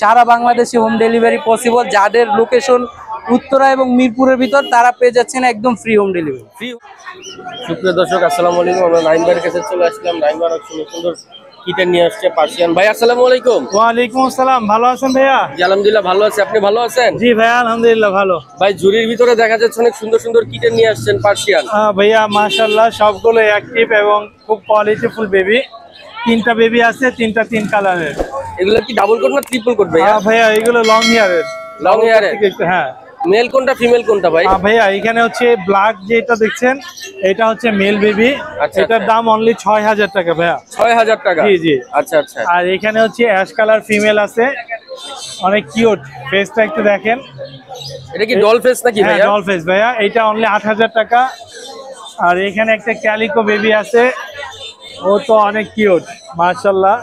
সারা বাংলাদেশে home delivery possible. যাদের location Uttara এবং মিরপুরের ভিতর তারা পেয়ে যাচ্ছেন একদম ফ্রি হোম ডেলিভারি। সুপ্রিয় দর্শক আসসালামু আলাইকুম। আমরা নাইমবার কাছে চলে আসলাম। নাইমবার সুন্দর সুন্দর কিটেন নিয়ে আসছে পার্সিয়ান। ভাই আসসালামু আলাইকুম। ওয়ালাইকুম আসসালাম। ভালো আছেন ভাইয়া? জি আলহামদুলিল্লাহ ভালো আছি, আপনি ভালো আছেন? জি ভাইয়া আলহামদুলিল্লাহ ভালো। ভাই ঝুড়ির ভিতরে দেখা যাচ্ছে অনেক সুন্দর সুন্দর কিটেন নিয়ে আসছেন পার্সিয়ান। ভাইয়া মাশাআল্লাহ সবগুলো অ্যাক্টিভ এবং খুব কোয়ালিটিফুল বেবি। তিনটা বেবি আছে, তিনটা তিন কালারের। এগুলো কি ডাবল কোট না ট্রিপল কোট ভাইয়া? ভাইয়া এগুলো লং হেয়ারের। লং হেয়ারের? হ্যাঁ। মেল কোনটা ফিমেল কোনটা ভাই? ভাইয়া এখানে হচ্ছে ব্ল্যাক যেটা দেখছেন এটা হচ্ছে মেল বেবি। এটার দাম অনলি ৬০০০ টাকা ভাইয়া। ৬০০০ টাকা? জি জি। আচ্ছা আচ্ছা। আর এখানে হচ্ছে অ্যাশ কালার ফিমেল আছে, অনেক কিউট। ফেসটা একটু দেখেন। এটা কি ডল ফেস নাকি ভাইয়া? ডল ফেস ভাইয়া। এটা অনলি ৮০০০ টাকা। আর এখানে একটা ক্যালিকো বেবি আছে, ও তো অনেক কিউট মাশাআল্লাহ।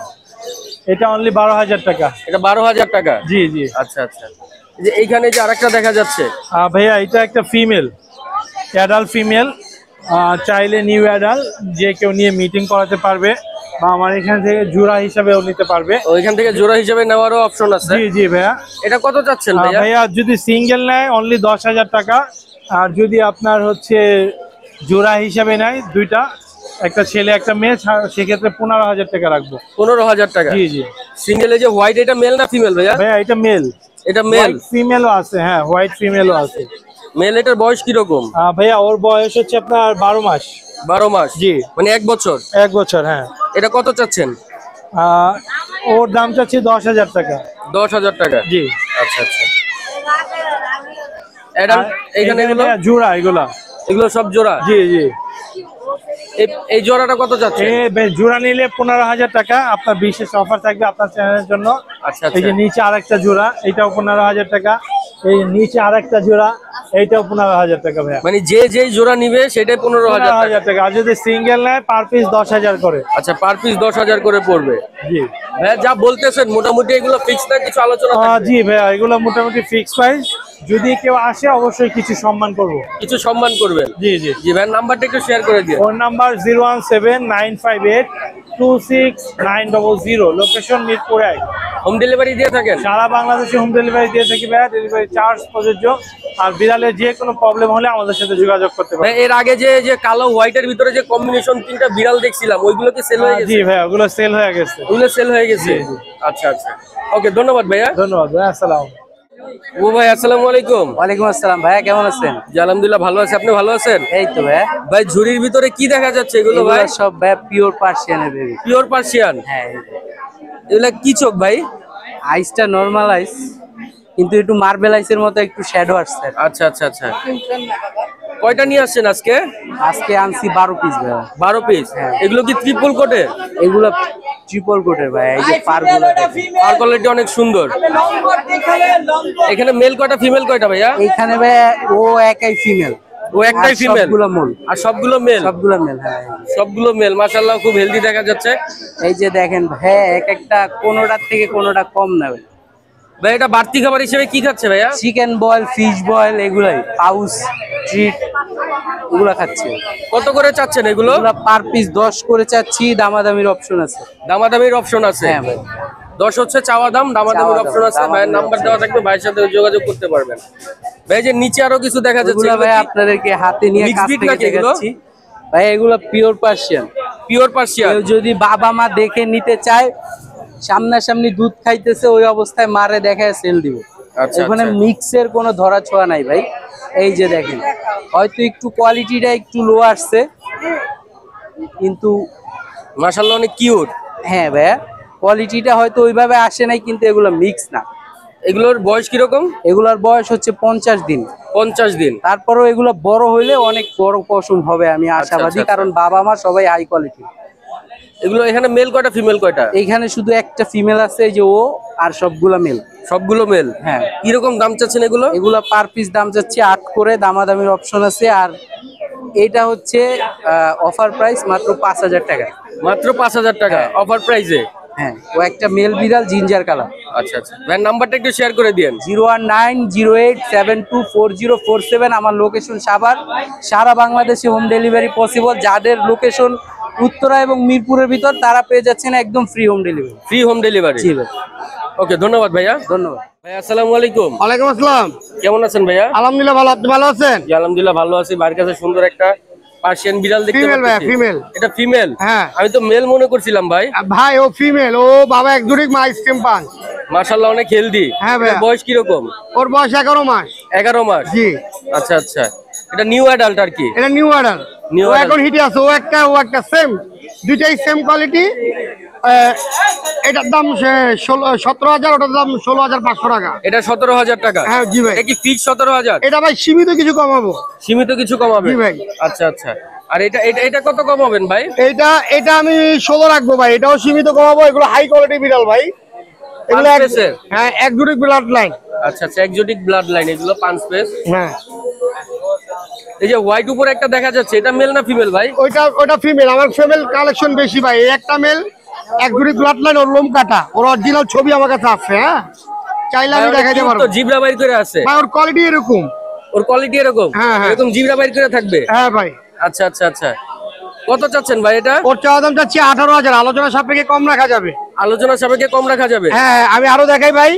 এটা অনলি ১২০০০ টাকা। এটা ১২০০০ টাকা? জি জি। আচ্ছা আচ্ছা। যে এইখানে যে আরেকটা দেখা যাচ্ছে ভাইয়া এটা একটা ফিমেল, অ্যাডাল্ট ফিমেল। চাইলে নিউ অ্যাডাল্ট যে কেউ নিয়ে মিটিং করাতে পারবে বা আমার এখান থেকে জোড়া হিসাবেও নিতে পারবে। ওইখান থেকে জোড়া হিসাবে নেওয়ারও অপশন আছে? জি জি ভাইয়া। এটা কত চাচ্ছেন ভাইয়া? ভাইয়া যদি সিঙ্গেল নেয় অনলি ১০০০০ টাকা। আর যদি আপনার হচ্ছে জোড়া হিসাবে নেয় দুইটা, একটা ছেলে একটা মেয়ে, সেক্ষেত্রে ১৫০০০ টাকা রাখবো। ১৫০০০ টাকা? জি জি। সিঙ্গেলে যে হোয়াইট এটা মেল না ফিমেল ভাইয়া? ভাইয়া এটা মেল। এটা মেল? ফিমেলও আছে, হ্যাঁ হোয়াইট ফিমেলও আছে। মেল এটার বয়স কি রকম? ভাইয়া ওর বয়স হচ্ছে আপনার ১২ মাস। ১২ মাস? জি। মানে ১ বছর? ১ বছর, হ্যাঁ। এটা কত চাচ্ছেন? ওর দাম চাচ্ছি ১০০০০ টাকা। ১০০০০ টাকা? জি। আচ্ছা আচ্ছা। এখানে জোড়া এগুলো সব জোড়া? জি জি। এই জোড়াটা কত যাচ্ছে? জোড়া নিলে ১৫০০০ টাকা। আপনার বিশেষ অফার থাকবে আপনার চ্যানেলের জন্য। আচ্ছা। এই যে নিচে আরেকটা জোড়া, এটাও ১৫০০০ টাকা। এই নিচে আরেকটা জোড়া, এইটাও ১৫০০০ টাকা ভাইয়া। মানে যে জোড়া নিবে সেটাই ১৫০০০ টাকা। আর যদি সিঙ্গেল নেয় পার পিস ১০০০০ করে। আচ্ছা, পার পিস ১০০০০ করে পড়বে। জি ভাইয়া যা বলতেছেন মোটামুটি এগুলো ফিক্স না কিছু আলোচনা? জি ভাইয়া এগুলো মোটামুটি ফিক্স প্রাইস। যদি কেউ আসে অবশ্যই কিছু সম্মান করবো। কিছু সম্মান করবেন? জি জি জি। ভাইয়ের নাম্বারটা একটু শেয়ার করে দিন। Phone number 01795826900। Location Mirpur ১। Home delivery দিয়ে থাকেন? সারা বাংলাদেশে হোম ডেলিভারি দিয়ে থাকি ভাইয়া। ডেলিভারি চার্জ প্রযোজ্য। আর বিড়ালের যে কোনো প্রবলেম হলে আমাদের সাথে যোগাযোগ করতে পারেন। এর আগে যে কালো হোয়াইটের ভিতরে যে কম্বিনেশন তিনটা বিড়াল দেখছিলাম ওইগুলো কি সেল হয়ে গেছে? জি ভাইয়া ওগুলো সেল হয়ে গেছে। ওগুলো সেল হয়ে গেছে? আচ্ছা আচ্ছা। ওকে ধন্যবাদ ভাইয়া। ধন্যবাদ ভাইয়া। আসসালাম। ও ভাই আসসালামু আলাইকুম। ওয়ালাইকুম আসসালাম। ভাইয়া কেমন আছেন? জি আলহামদুলিল্লাহ ভালো আছি, আপনি ভালো আছেন? এই তো ভাইয়া। ভাই ঝুড়ির ভিতরে কি দেখা যাচ্ছে এগুলো ভাই? সব ভাইয়া পিওর পার্সিয়ানের বেবি। Pure Persian? হ্যাঁ। এগুলা কি চোখ ভাই? আইসটা নরমাল আইস, কিন্তু একটু মার্বেল আইসের মতো একটু শ্যাডো আসছে। আচ্ছা আচ্ছা আচ্ছা। কয়টা নিয়ে আসছেন আজকে? আজকে আনছি ১২ পিস ভাইয়া। ১২ পিস? এগুলো কি ট্রিপল কোটের? এগুলো ট্রিপল কোটের ভাই। এই যে পারগুলো, পার কোয়ালিটি অনেক সুন্দর। এখানে মেল কয়টা ফিমেল কয়টা ভাইয়া? এখানে ভাইয়া ও একাই ফিমেল। ও একটাই ফিমেল? সবগুলো মেল। আর সবগুলো মেল? সবগুলো মেল, হ্যাঁ সবগুলো মেল। মাশাআল্লাহ খুব হেলদি দেখা যাচ্ছে। এই যে দেখেন ভাই, এক একটা কোনোটার থেকে কোনোটা কম না ভাই। ভাই এটা বাড়তি খাবার হিসেবে কি খাচ্ছে ভাইয়া? চিকেন বয়েল, ফিশ বয়েল, এগুলাই পাউস ট্রিট এগুলা খাচ্ছে। কত করে চাচ্ছেন এগুলো? পার পিস ১০ করে চাচ্ছি। দামাদামির অপশন আছে। দামাদামির অপশন আছে? হ্যাঁ ভাই। ১০ হচ্ছে চাওয়া দাম, দামাদামির অপশন আছে। ভাইয়ের নাম্বার দেওয়া থাকবে, ভাইয়ের সাথে যোগাযোগ করতে পারবেন। ভাই যে নিচে আরো কিছু দেখা যাচ্ছে ভাই আপনাদেরকে হাতে নিয়ে কাছ থেকে দেখাচ্ছি ভাই। এগুলো পিওর পার্সিয়ান। Pure Persian? যদি বাবা মা দেখে নিতে চায়, সামনাসামনি দুধ খাইতেছে ওই অবস্থায় মারে দেখায় সেল দিব। ওখানে মিক্সের কোনো ধরা ছোঁয়া নাই ভাই। এই যে দেখেন, হয়তো একটু কোয়ালিটিটা একটু লো আসছে, কিন্তু মাশাআল্লাহ অনেক কিউট। হ্যাঁ ভাইয়া, কোয়ালিটিটা হয়তো ওইভাবে আসে নাই, কিন্তু এগুলো মিক্স না। এগুলোর বয়স কিরকম? এগুলোর বয়স হচ্ছে ৫০ দিন। ৫০ দিন? তারপরও এগুলো বড় হইলে অনেক বড় পশম হবে আমি আশাবাদী, কারণ বাবা মা সবাই হাই কোয়ালিটি। এগুলো এখানে মেল কয়টা ফিমেল কয়টা? এইখানে শুধু একটা ফিমেল আছে, এই যে ও, আর সবগুলা মেল। সবগুলো মেল? হ্যাঁ। কিরকম দাম চাচ্ছেন এগুলো? এগুলো পার পিস দাম চাচ্ছি ৮ করে। দামাদামির অপশন আছে। আর এটা হচ্ছে অফার প্রাইস মাত্র ৫০০০ টাকা। মাত্র ৫০০০ টাকা অফার প্রাইসে? হ্যাঁ। ও একটা মেল বিড়াল, জিঞ্জার কালার। আচ্ছা আচ্ছা। ভাই নাম্বারটা একটু শেয়ার করে দিন। 01908724047। আমার লোকেশন সাভার। সারা বাংলাদেশে হোম ডেলিভারি পসিবল। যাদের লোকেশন উত্তরা এবং মিরপুরের ভিতর, তারা পেয়ে যাচ্ছেন একদম free home delivery. Free home delivery. জি ভাই, ওকে, ধন্যবাদ ভাইয়া। ধন্যবাদ। ভাইয়া আসসালামু আলাইকুম। ওয়ালাইকুম আসসালাম। কেমন আছেন ভাইয়া? আলহামদুলিল্লাহ ভালো, আপনি ভালো আছেন? জি আলহামদুলিল্লাহ ভালো আছি। বাড়ির কাছে সুন্দর একটা পার্সিয়ান বিড়াল দেখতে ফিমেল ভাইয়া, পাচ্ছি। ফিমেল। এটা ফিমেল? হ্যাঁ। আমি তো মেল মনে করছিলাম ভাই। ভাই ও ফিমেল, ও বাবা একজুড়ি মা স্টেম পান। মাশাআল্লাহ অনেক হেলদি। হ্যাঁ ভাইয়া। বয়স কি রকম? ওর বয়স 11 মাস। 11 মাস? জি। আচ্ছা আচ্ছা, এটা নিউ অ্যাডাল্ট আর কি? এটা নিউ অর্ডার। New ও adult। এখন হিটে আছে, ও একটা সেম, দুইটাই সেম কোয়ালিটি। এটার দাম 17,000, ওটার দাম 16,500 টাকা। এটা 17,000 টাকা? হ্যাঁ জি ভাই। এটা কি ফিক্স 17,000? এটা ভাই সীমিত কিছু কমাবো। সীমিত কিছু কমাবে? জি ভাই। আচ্ছা আচ্ছা। আর এটা এটা এটা কত কমাবেন ভাই? এটা আমি 16 রাখবো ভাই, এটাও সীমিত কমাবো। এগুলো হাই কোয়ালিটি বিড়াল ভাই, এগুলো পাঁচ পিসের? হ্যাঁ একজুড়ি ব্লাড লাইন। আচ্ছা আচ্ছা, এক্সোটিক ব্লাড লাইন এগুলো 5 পিস। হ্যাঁ। এই যে হোয়াইট উপরে একটা দেখা যাচ্ছে, এটা মেল না ফিমেল ভাই? ওটা ফিমেল। আমার ফিমেল কালেকশন বেশি ভাই। এই একটা মেল, একজুড়ি ব্লাড লাইন, ওর লোম কাটা, ওর অরিজিনাল ছবি আমার কাছে আছে। হ্যাঁ, চাইলে আমি দেখাইতে পারবো। তো জিবরা বাইর করে আছে ভাই, ওর কোয়ালিটি এরকম। ওর কোয়ালিটি এরকম? হ্যাঁ, হ্যাঁ। এরকম জিবরা বাইর করে থাকবে? হ্যাঁ ভাই। আচ্ছা আচ্ছা আচ্ছা। কত চাচ্ছেন ভাই এটা? ওর চাওয়া দাম চাচ্ছি 18,000, আলোচনা সাপেক্ষে কম রাখা যাবে। আলোচনা সাপেক্ষে কম রাখা যাবে? হ্যাঁ, আমি আরো দেখাই ভাই।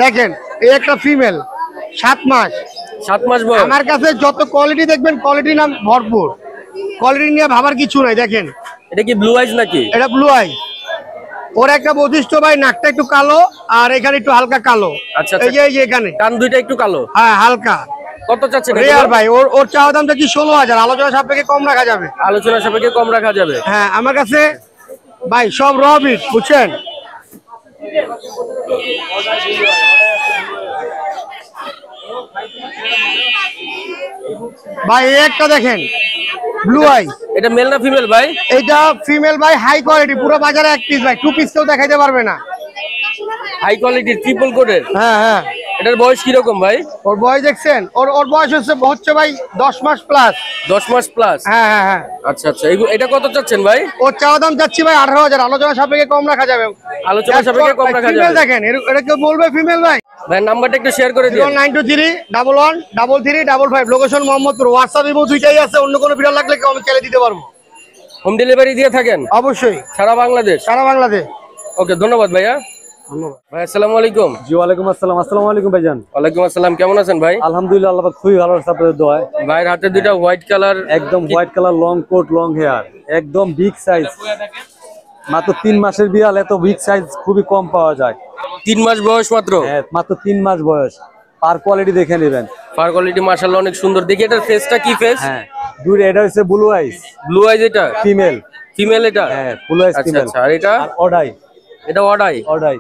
দেখেন, এই একটা ফিমেল, 7 মাস। 7 মাস বয়স? আমার কাছে যত কোয়ালিটি দেখবেন, কোয়ালিটি নাম ভরপুর, কোয়ালিটি নিয়ে ভাবার কিছু নাই। দেখেন, এটা কি ব্লু আইজ নাকি? এটা ব্লু আই। ওর একটা বৈশিষ্ট্য ভাই, নাকটা একটু কালো আর এখানে একটু হালকা কালো। আচ্ছা আচ্ছা। এই যে এখানে কান দুইটা একটু কালো? হ্যাঁ, হালকা। কত চাচ্ছেন রেয়ার ভাই। ওর চাওয়া দাম চাচ্ছি 16,000, আলোচনা সাপেক্ষে কম রাখা যাবে। আলোচনা সাপেক্ষে কম রাখা যাবে? হ্যাঁ, আমার কাছে ভাই সব রবিট, বুঝছেন? ভাই এই একটা দেখেন, ব্লু আই। এটা মেল না ফিমেল ভাই? এটা ফিমেল ভাই, হাই কোয়ালিটি, পুরো বাজারে এক পিস ভাই, 2 পিস কেউ দেখাইতে পারবে না। হাই কোয়ালিটির ট্রিপল কোটের? হ্যাঁ হ্যাঁ। এটার বয়স কি রকম ভাই? ওর বয়স দেখছেন? ওর বয়স হচ্ছে ভাই 10 মাস প্লাস। 10 মাস প্লাস? হ্যাঁ হ্যাঁ হ্যাঁ। আচ্ছা আচ্ছা, এটা কত চাচ্ছেন ভাই? ওর চাওয়া দাম যাচ্ছি ভাই 18,000, আলোচনা সাপেক্ষে কম রাখা যাবে। আলোচনা সাপেক্ষে কম রাখা ফিমেল যাবে? দেখেন, এটা কেউ বলবে ফিমেল ভাই। ভাই নাম্বারটা একটু শেয়ার করে দিন। 0923-11-33-55, লোকেশন মোহাম্মদপুর। হোয়াটসঅ্যাপ ইমো দুইটাই আছে, অন্য কোনো বিড়াল লাগলে আমি চাইলে দিতে পারবো। হোম ডেলিভারি দিয়ে থাকেন? অবশ্যই, সারা বাংলাদেশ? সারা বাংলাদেশ। ওকে, ধন্যবাদ ভাইয়া। ভাই আসসালামু আলাইকুম। জি ওয়ালাইকুম আসসালাম। আসসালামু আলাইকুম ভাইজান। ওয়ালাইকুম আসসালাম, কেমন আছেন ভাই? আলহামদুলিল্লাহ, আল্লাহ পাক খুবই ভালো আছে আপনাদের দোয়ায়। ভাইয়ের হাতে দুইটা হোয়াইট কালার, একদম white colour, long coat, long hair, একদম বিগ সাইজ। মাত্র 3 মাসের বিড়াল, এত বিগ সাইজ খুবই কম পাওয়া যায়। 3 মাস বয়স মাত্র? হ্যাঁ, মাত্র 3 মাস বয়স। পার কোয়ালিটি দেখে নেবেন। ফার কোয়ালিটি মাশাআল্লাহ অনেক সুন্দর। দেখি এটার ফেসটা কি ফেস? হ্যাঁ, দুই, এটা হচ্ছে ব্লু আইস ব্লু আইজ। এটা ফিমেল। ফিমেল এটা? হ্যাঁ, ব্লু আইস আচ্ছা ফিমেল। আচ্ছা। আর এটা? অডাই। এটা অডাই? অডাই।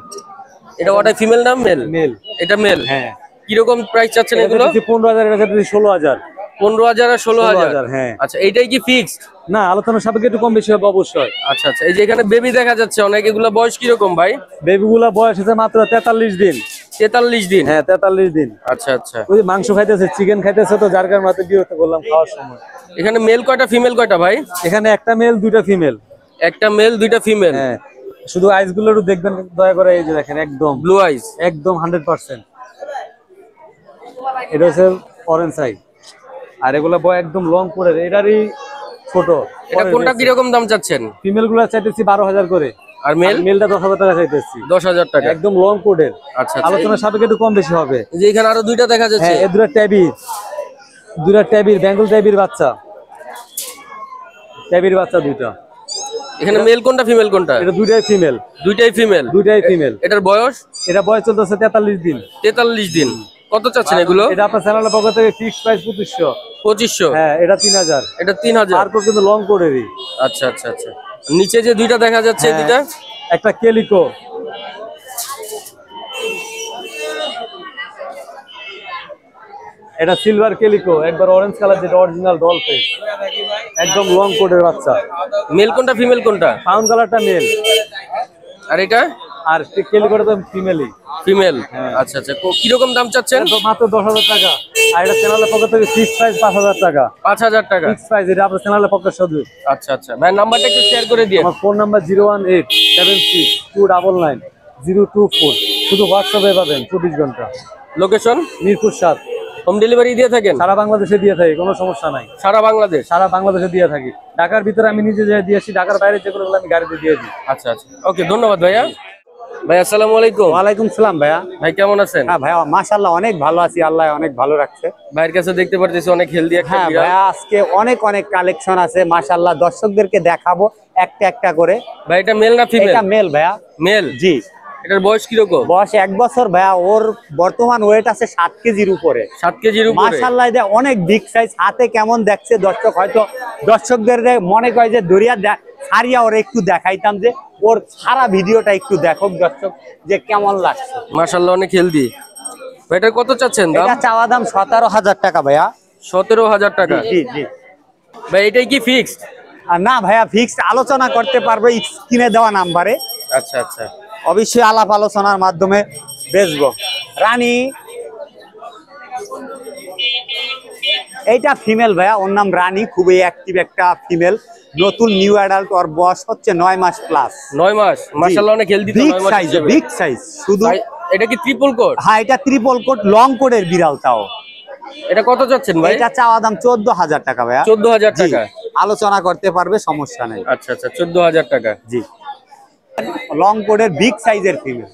এটা অডাই ফিমেল না মেল? মেল। এটা মেল? হ্যাঁ। কি রকম প্রাইস চাচ্ছেন এগুলো? 15,000, এটা 16,000। 15,000 আর 16,000? হ্যাঁ। আচ্ছা, এইটাই কি ফিক্সড? না, আলোচনা সাপেক্ষে একটু কম বেশি হবে অবশ্যই। আচ্ছা আচ্ছা। এই যে এখানে বেবি দেখা যাচ্ছে অনেক, এগুলো বয়স কি রকম ভাই? বেবিগুলা বয়স হচ্ছে মাত্র 43 দিন। 43 দিন? হ্যাঁ, 43 দিন। আচ্ছা আচ্ছা। ওই মাংস খাইতেছে, চিকেন খাইতেছে, তো যার কারণে বিরক্ত করলাম খাওয়ার সময়। এখানে মেল কয়টা ফিমেল কয়টা ভাই? এখানে একটা মেল, দুইটা ফিমেল। একটা মেল দুইটা ফিমেল? হ্যাঁ, শুধু আইস গুলো একটু দেখবেন দয়া করে। এই যে দেখেন, একদম ব্লু আইজ, একদম 100%। এটা হচ্ছে অরেঞ্জ আই। আর এগুলা বয় একদম লং কোটের, এটারই ছোট। এটা কোনটা কি রকম দাম চাচ্ছেন? ফিমেল গুলা চাইতেছি 12,000 করে। আর মেল? মেলটা 10,000 টাকা চাইতেছি। 10,000 টাকা? একদম লং কোটের। আচ্ছা। আলোচনা সাপেক্ষে একটু কম বেশি হবে। এই যে এখানে আরো দুইটা দেখা যাচ্ছে। হ্যাঁ, এই দুইটা ট্যাবির, বেঙ্গল ট্যাবির বাচ্চা। ট্যাবির বাচ্চা দুইটা। এখানে মেল কোনটা ফিমেল কোনটা? এটা দুইটাই ফিমেল। দুইটাই ফিমেল? দুইটাই ফিমেল। এটার বয়স? এটা বয়স চলতেছে 43 দিন। 43 দিন। কত চাচ্ছেন এগুলো? এটা আপনার চ্যানেলের পক্ষ থেকে ফিক্সড প্রাইস 2500। 2500? হ্যাঁ, এটা 3,000। এটা 3,000? তারপর কিন্তু লং কোটেরই। আচ্ছা আচ্ছা আচ্ছা। নিচে যে দুইটা দেখা যাচ্ছে, এই দুইটা? একটা কেলিকো, এটা সিলভার কেলিকো, একবার অরেঞ্জ কালার, যেটা অরিজিনাল ডল ফেস, একদম লং কোটের বাচ্চা। মেল কোনটা ফিমেল কোনটা? ফাউন কালারটা মেল। আর এটা? আর কেলিকোটা তো ফিমেলই। ফিমেল? আচ্ছা আচ্ছা। কি রকম দাম চাচ্ছেন? মাত্র 10,000 টাকা। আর এটা চ্যানেলের পক্ষ থেকে ফিক্সড প্রাইস 5,000 টাকা। 5,000 টাকা ফিক্সড প্রাইস, এটা আপনার চ্যানেলের পক্ষে শুধু। আচ্ছা আচ্ছা। ভাই নাম্বারটা একটু শেয়ার করে দিন। আমার ফোন নাম্বার 01876299024। শুধু হোয়াটসঅ্যাপে পাবেন 24 ঘন্টা। লোকেশন? মিরপুর 7। হোম ডেলিভারি দিয়ে থাকেন? সারা বাংলাদেশে দিয়ে থাকি, কোনো সমস্যা নাই। সারা বাংলাদেশ? সারা বাংলাদেশে দিয়ে থাকি। ঢাকার ভিতরে আমি নিজে যেয়ে দিয়ে আসি, ঢাকার বাইরে যেগুলো আমি গাড়িতে দিয়ে দিই। আচ্ছা আচ্ছা, ওকে, ধন্যবাদ ভাইয়া। ভাই আসসালামু আলাইকুম। ওয়ালাইকুম সালাম ভাইয়া। ভাই কেমন আছেন? হ্যাঁ ভাইয়া, মাশাআল্লাহ অনেক ভালো আছি, আল্লাহ অনেক ভালো রাখছে। ভাইয়ের কাছে দেখতে পারতেছি অনেক হেলদি একটা হ্যাঁ বিড়াল। ভাইয়া, আজকে অনেক অনেক কালেকশন আছে মাশাআল্লাহ, দর্শকদেরকে দেখাবো একটা একটা করে। ভাই এটা মেল না ফিমেল? এটা মেল ভাইয়া। মেল? জি। এটার বয়স কিরকম? বয়স 1 বছর ভাইয়া। ওর বর্তমান ওয়েট আছে 7 কেজির উপরে। 7 কেজির উপরে? মাশাআল্লাহ, এটা অনেক বিগ সাইজ। হাতে কেমন দেখছে দর্শক, হয়তো দর্শকদের মনে করে যে দরিয়া ছাড়িয়া ওর একটু দেখাইতাম, যে ওর সারা ভিডিওটা একটু দেখো দর্শক যে কেমন লাগছে। মাশাআল্লাহ অনেক হেলদি। ভাই এটা কত চাচ্ছেন দাম? এটা চাওয়া দাম 17,000 টাকা ভাইয়া। 17,000 টাকা? জি জি। ভাই এটাই কি ফিক্সড? আর না ভাইয়া, ফিক্সড আলোচনা করতে পারবে স্ক্রিনে দেওয়া নাম্বারে। আচ্ছা আচ্ছা, অবশ্যই আলাপ আলোচনার মাধ্যমে বেচবো। রানী এইটা ফিমেল ভাইয়া, ওর নাম রানী, খুবই অ্যাক্টিভ একটা ফিমেল, নতুন নিউ অ্যাডাল্ট। ওর বয়স হচ্ছে 9 মাস প্লাস। 9 মাস? মাশাআল্লাহ অনেক হেলদি তো। বিগ 9 মাস সাইজ, হিসেবে। বিগ সাইজ শুধু। ভাই এটা কি ট্রিপল কোট? হ্যাঁ, এটা ট্রিপল কোট লং কোটের বিড়াল। তাও এটা কত চাচ্ছেন ভাই? এটা চাওয়া দাম 14,000 টাকা ভাইয়া। 14,000 জি, টাকা? আলোচনা করতে পারবে, সমস্যা নেই। আচ্ছা আচ্ছা, 14,000 টাকা। জি, লং কোটের বিগ সাইজের ফিমেল।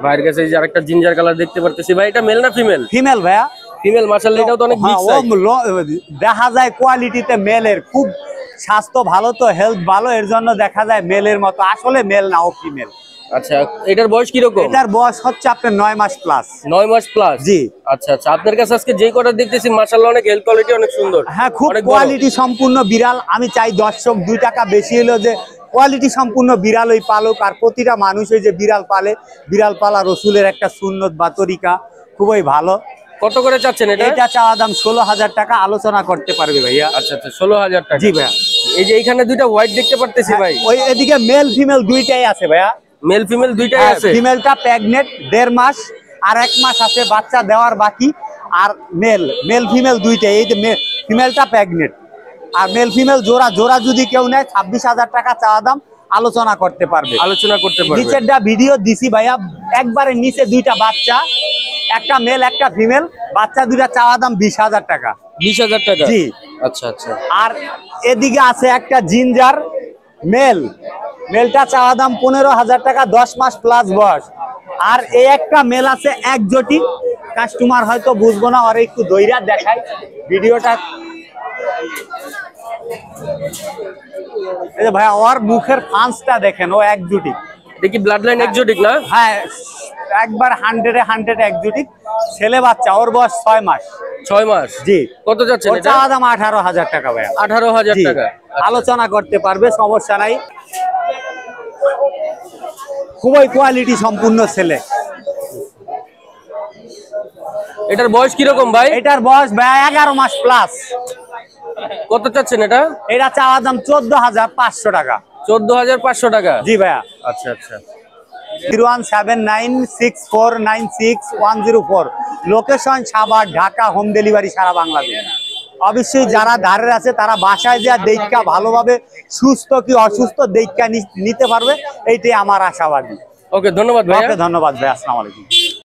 ভাইয়ের কাছে এই যে আরেকটা জিঞ্জার কালার দেখতে পারতেছি। ভাই এটা মেল না ফিমেল? ফিমেল ভাইয়া। ফিমেল। মাশাআল্লাহ এটাও তো অনেক বিগ হ্যাঁ, সাইজ। দেখা যায় কোয়ালিটিতে মেলের খুব স্বাস্থ্য ভালো, তো হেলথ ভালো, এর জন্য দেখা যায় মেলের মতো। আসলে মেল না, ও ফিমেল। আচ্ছা, এটার বয়স কিরকম? এটার বয়স হচ্ছে আপনার 9 মাস প্লাস। 9 মাস প্লাস? জি। আচ্ছা আচ্ছা, আপনার কাছে আজকে যে কটা দেখতেছি মাশাআল্লাহ অনেক হেলথ কোয়ালিটি অনেক সুন্দর। হ্যাঁ, খুব অনেক বড়। কোয়ালিটি সম্পূর্ণ বিড়াল। আমি চাই দর্শক 2 টাকা বেশি হলো যে কোয়ালিটি সম্পূর্ণ বিড়াল ওই পালক। আর প্রতিটা মানুষ ওই যে বিড়াল পালে, বিড়াল পালা রসুলের একটা সুন্নত বা তরিকা, খুবই ভালো। কত করে চাচ্ছেন এটা? এটা চাওয়া দাম 16,000 টাকা, আলোচনা করতে পারবে ভাইয়া। আচ্ছা আচ্ছা, 16,000 টাকা। জি ভাইয়া। এই যে এখানে দুইটা হোয়াইট দেখতে পারতেছি ভাই। ওই এদিকে মেল ফিমেল দুইটাই আছে ভাইয়া। মেল ফিমেল দুইটাই আছে? ফিমেলটা প্রেগনেন্ট 1.5 মাস, আর 1 মাস আছে বাচ্চা দেওয়ার বাকি। আর মেল ফিমেল দুইটাই। এই যে ফিমেলটা প্রেগনেন্ট, আর মেল ফিমেল জোড়া জোড়া যদি কেউ নেয় 26,000 টাকা চাওয়া দাম, আলোচনা করতে পারবে। আলোচনা করতে পারবে। নিচেরটা ভিডিও দিছি ভাইয়া, একবারে নিচে দুইটা বাচ্চা, একটা মেল একটা ফিমেল, বাচ্চা দুইটা চাওয়া দাম 20,000 টাকা। 20,000 টাকা? জি। আচ্ছা আচ্ছা। আর এদিকে আছে একটা জিঞ্জার মেল, মেলটা চাওয়া দাম 15,000 টাকা, 10 মাস প্লাস বয়স। আর এই একটা মেল আছে একজোটিক, কাস্টমার হয়তো বুঝবো না, আর একটু দইরা দেখাই ভিডিওটা। এই যে ভাইয়া, ওর মুখের ফান্সটা দেখেন, ও একজোটিক। এটা কি ব্লাড লাইন এক্সোটিক না? হ্যাঁ, একবার 100 একজোটিক। ছেলে বাচ্চা, ওর বয়স 6 মাস। 6 মাস? জি। কত যাচ্ছেন এটা? চাওয়া দাম 18,000 টাকা ভাইয়া। 18,000 জি, টাকা? আলোচনা করতে পারবে, সমস্যা নাই। খুবই কোয়ালিটি সম্পূর্ণ ছেলে। এটার বয়স কিরকম ভাই? এটার বয়স ভাই 11 মাস প্লাস। কত চাচ্ছেন এটা? এটা চাওয়া দাম 14,500 টাকা। 14,500 টাকা? জি ভাইয়া। আচ্ছা আচ্ছা। 01796496104, location Savar, Dhaka, home delivery সারা বাংলাদেশ। অবশ্যই যারা ধারের আছে তারা বাসায় যা দেখা ভালোভাবে সুস্থ কি অসুস্থ দেখা নিতে পারবে, এইটাই আমার আশাবাদী। ওকে, ধন্যবাদ ভাই। ওকে, ধন্যবাদ ভাই, আসসালামু আলাইকুম।